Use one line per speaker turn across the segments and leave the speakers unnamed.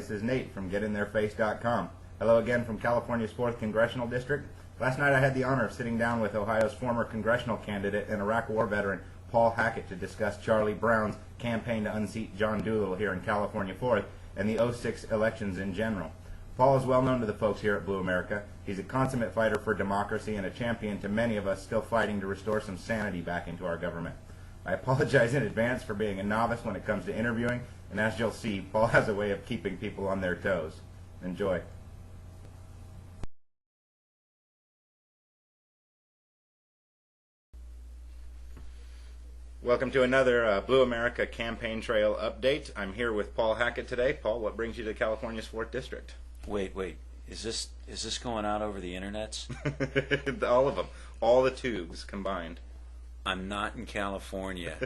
this is Nate from GetInTheirFace.com. Hello again from California's 4th Congressional District. Last night I had the honor of sitting down with Ohio's former congressional candidate and Iraq War veteran Paul Hackett to discuss Charlie Brown's campaign to unseat John Doolittle here in California 4th and the '06 elections in general. Paul is well known to the folks here at Blue America. He's a consummate fighter for democracy and a champion to many of us still fighting to restore some sanity back into our government. I apologize in advance for being a novice when it comes to interviewing, and as you'll see, Paul has a way of keeping people on their toes. Enjoy. Welcome to another Blue America Campaign Trail update. I'm here with Paul Hackett today. Paul, what brings you to California's 4th District?
Wait. Is this going out over the internets?
All of them. All the tubes combined.
I'm not in California.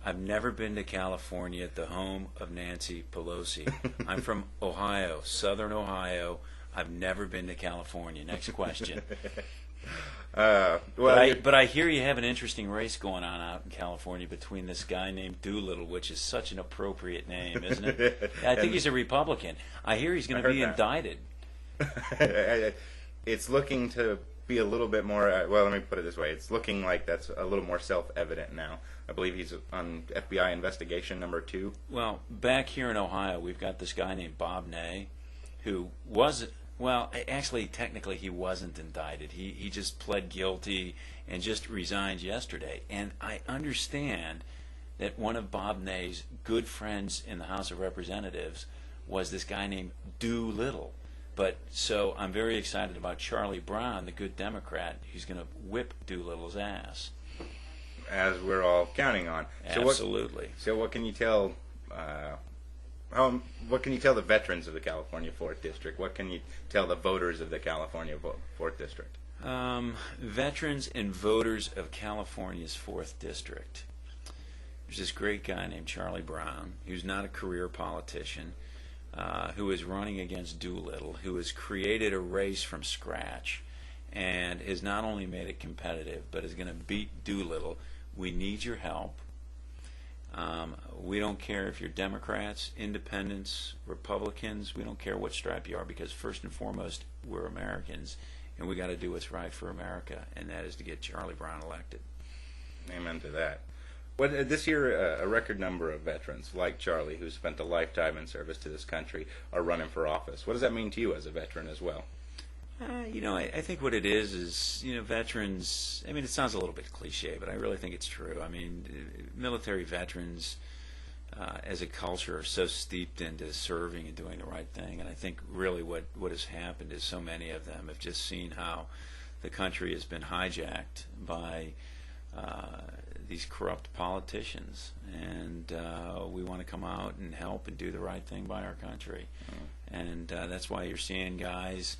I've never been to California, the home of Nancy Pelosi. I'm from Ohio, Southern Ohio. I've never been to California. Next question. But I hear you have an interesting race going on out in California between this guy named Doolittle, which is such an appropriate name, isn't it? I think he's a Republican. I hear he's going to be indicted.
It's looking to be a little bit more, well, let me put it this way. It's looking like that's a little more self-evident now. I believe he's on FBI investigation number 2.
Well, back here in Ohio, we've got this guy named Bob Ney, who was, well, actually, technically, he wasn't indicted. He just pled guilty and just resigned yesterday. And I understand that one of Bob Ney's good friends in the House of Representatives was this guy named Doolittle. But so I'm very excited about Charlie Brown, the good Democrat, who's going to whip Doolittle's ass.
As we're all counting on.
Absolutely.
So what can you tell? What can you tell the veterans of the California 4th District? What can you tell the voters of the California 4th District?
Veterans and voters of California's 4th District. There's this great guy named Charlie Brown, who's not a career politician, who is running against Doolittle, who has created a race from scratch and has not only made it competitive, but is going to beat Doolittle. We need your help. We don't care if you're Democrats, Independents, Republicans. We don't care what stripe you are, because first and foremost, we're Americans, and we got to do what's right for America, and that is to get Charlie Brown elected.
Amen to that. This year, a record number of veterans like Charlie, who spent a lifetime in service to this country, are running for office. What does that mean to you as a veteran as well?
I think what it is, veterans, I mean, it sounds a little bit cliche, but I really think it's true. I mean, military veterans as a culture are so steeped into serving and doing the right thing, and I think really what has happened is so many of them have just seen how the country has been hijacked by these corrupt politicians, and we want to come out and help and do the right thing by our country. And that's why you're seeing guys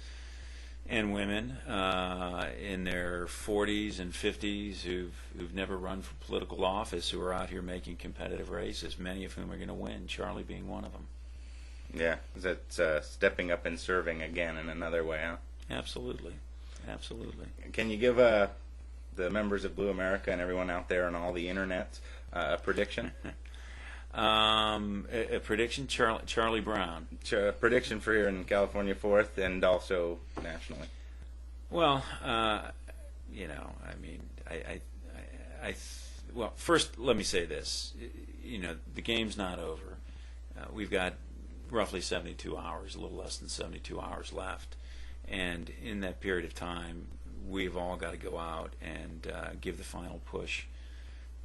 and women in their 40s and 50s who've never run for political office, who are out here making competitive races, many of whom are going to win, Charlie being one of them.
Yeah, that's stepping up and serving again in another way, huh?
Absolutely.
Can you give the members of Blue America and everyone out there on all the internet a prediction?
A prediction, Charlie Brown.
Prediction for here in California 4th and also nationally.
Well, well, first let me say this. The game's not over. We've got roughly 72 hours, a little less than 72 hours left, and in that period of time, we've all got to go out and give the final push,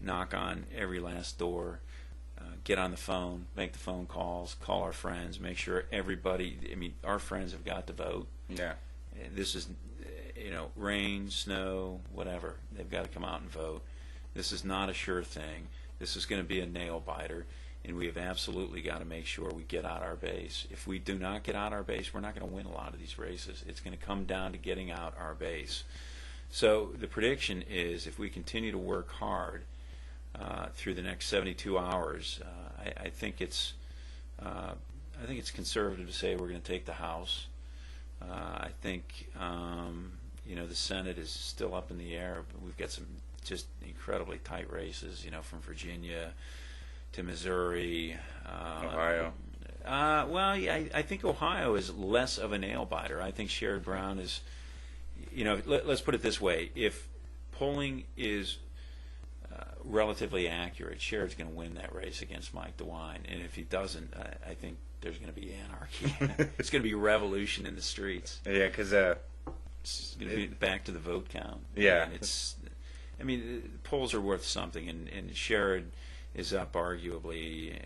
knock on every last door. Get on the phone, make the phone calls, call our friends, make sure everybody, our friends have got to vote.
Yeah.
This is, rain, snow, whatever. They've got to come out and vote. This is not a sure thing. This is going to be a nail biter, and we have absolutely got to make sure we get out our base. If we do not get out our base, we're not going to win a lot of these races. It's going to come down to getting out our base. So the prediction is, if we continue to work hard through the next 72 hours, I think it's conservative to say we're going to take the House. I think the Senate is still up in the air, but we've got some just incredibly tight races, from Virginia to Missouri,
Ohio.
Well, yeah, I think Ohio is less of a nail biter. I think Sherrod Brown is, let's put it this way: if polling is relatively accurate, Sherrod's going to win that race against Mike DeWine, and if he doesn't, I think there's going to be anarchy. It's going to be revolution in the streets.
Yeah, because
it's going to be back to the vote count.
Yeah,
Polls are worth something, and Sherrod is up arguably,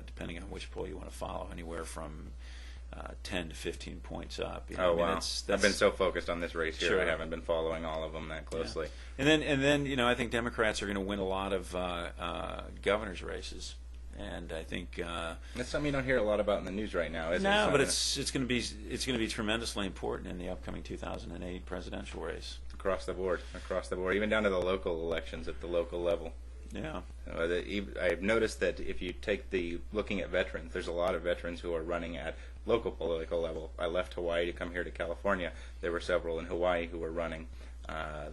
depending on which poll you want to follow, anywhere from 10 to 15 points up.
Wow! That's, I've been so focused on this race here,
sure.
I haven't been following all of them that closely.
Yeah. And then I think Democrats are going to win a lot of governor's races, and I think
that's something you don't hear a lot about in the news right now, is it?
No, but it's going to be tremendously important in the upcoming 2008 presidential race.
Across the board, even down to the local elections at the local level.
Yeah.
I've noticed that if you take looking at veterans, there's a lot of veterans who are running at local political level. I left Hawaii to come here to California. There were several in Hawaii who were running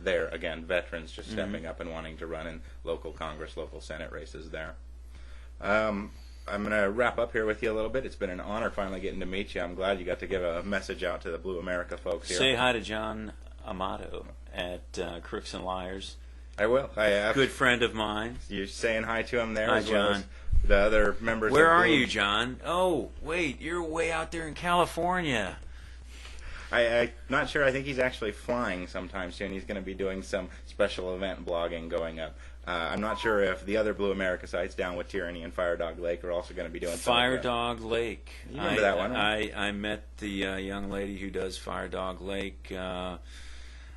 there. Again, veterans just stepping up and wanting to run in local Congress, local Senate races there. I'm going to wrap up here with you a little bit. It's been an honor finally getting to meet you. I'm glad you got to give a message out to the BlueAmerica folks here.
Say hi to John Amato at Crooks and Liars.
I will.
Good friend of mine.
You're saying hi to him there
hi,
as well
John.
as the other members.
Where
of
are you, John? Oh, wait, you're way out there in California.
I'm not sure. I think he's actually flying sometime soon. He's going to be doing some special event blogging going up. I'm not sure if the other BlueAmerica sites down with Tyranny and Fire Dog Lake are also going to be doing
Fire Dog Lake.
You remember that one? Right?
I met the young lady who does Fire Dog Lake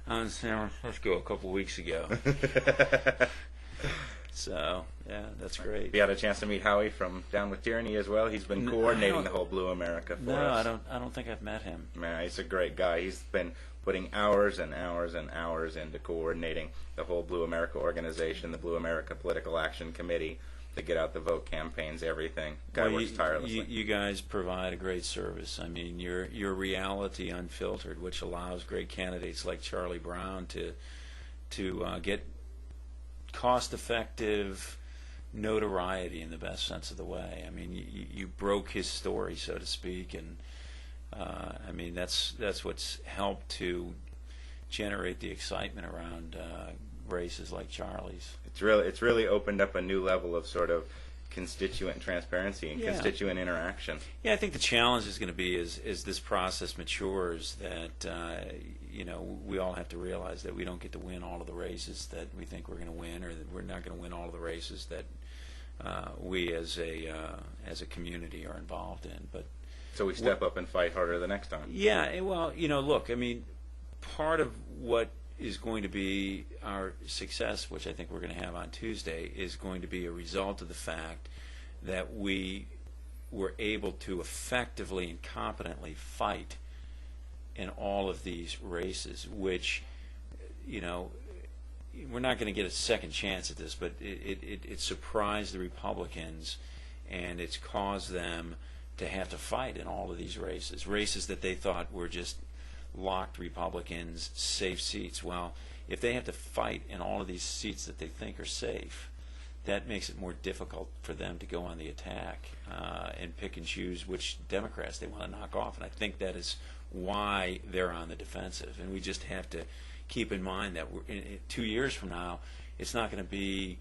on San Francisco a couple weeks ago. So, yeah, that's great.
You had a chance to meet Howie from down with Tyranny as well. He's been coordinating the whole BlueAmerica for us.
No, I don't think I've met him.
Man, he's a great guy. He's been putting hours and hours and hours into coordinating the whole BlueAmerica organization, the BlueAmerica Political Action Committee, to get out the vote campaigns, everything. Guy works tirelessly.
You guys provide a great service. I mean, your reality unfiltered, which allows great candidates like Charlie Brown to get cost-effective notoriety in the best sense of the way. I mean, you broke his story, so to speak, and I mean that's what's helped to generate the excitement around races like Charlie's.
It's really opened up a new level of sort of constituent transparency and constituent interaction.
Yeah, I think the challenge is going to be as this process matures that we all have to realize that we don't get to win all of the races that we think we're going to win, or that we're not going to win all of the races that we as a community are involved in. But
so we step up and fight harder the next time.
Yeah, well, look, I mean, part of what is going to be our success, which I think we're going to have on Tuesday, is going to be a result of the fact that we were able to effectively and competently fight in all of these races, which, we're not going to get a second chance at this, but it surprised the Republicans, and it's caused them to have to fight in all of these races that they thought were just locked Republicans, safe seats. Well, if they have to fight in all of these seats that they think are safe, that makes it more difficult for them to go on the attack and pick and choose which Democrats they want to knock off. And I think that is why they're on the defensive. And we just have to keep in mind that in 2 years from now, it's not going to be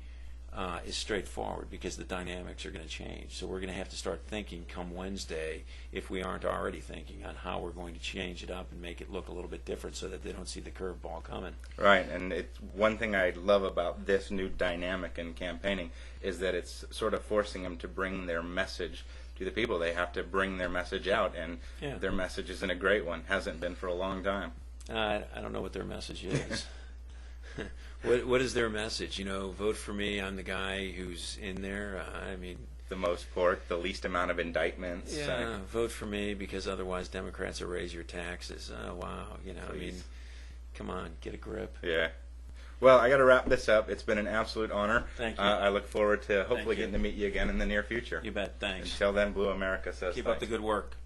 as straightforward, because the dynamics are going to change. So we're going to have to start thinking come Wednesday, if we aren't already thinking, on how we're going to change it up and make it look a little bit different so that they don't see the curveball coming.
Right, and it's one thing I love about this new dynamic in campaigning is that it's sort of forcing them to bring their message to the people. They have to bring their message out, and their message isn't a great one. Hasn't been for a long time.
I don't know what their message is. What is their message? Vote for me. I'm the guy who's in there. I mean,
the most pork, the least amount of indictments.
Yeah, vote for me because otherwise Democrats will raise your taxes. Oh wow, I mean, come on, get a grip.
Yeah. Well, I got to wrap this up. It's been an absolute honor.
Thank you.
I look forward to hopefully getting to meet you again in the near future.
You bet. Thanks.
Until then, BlueAmerica says
keep
thanks.
up the good work.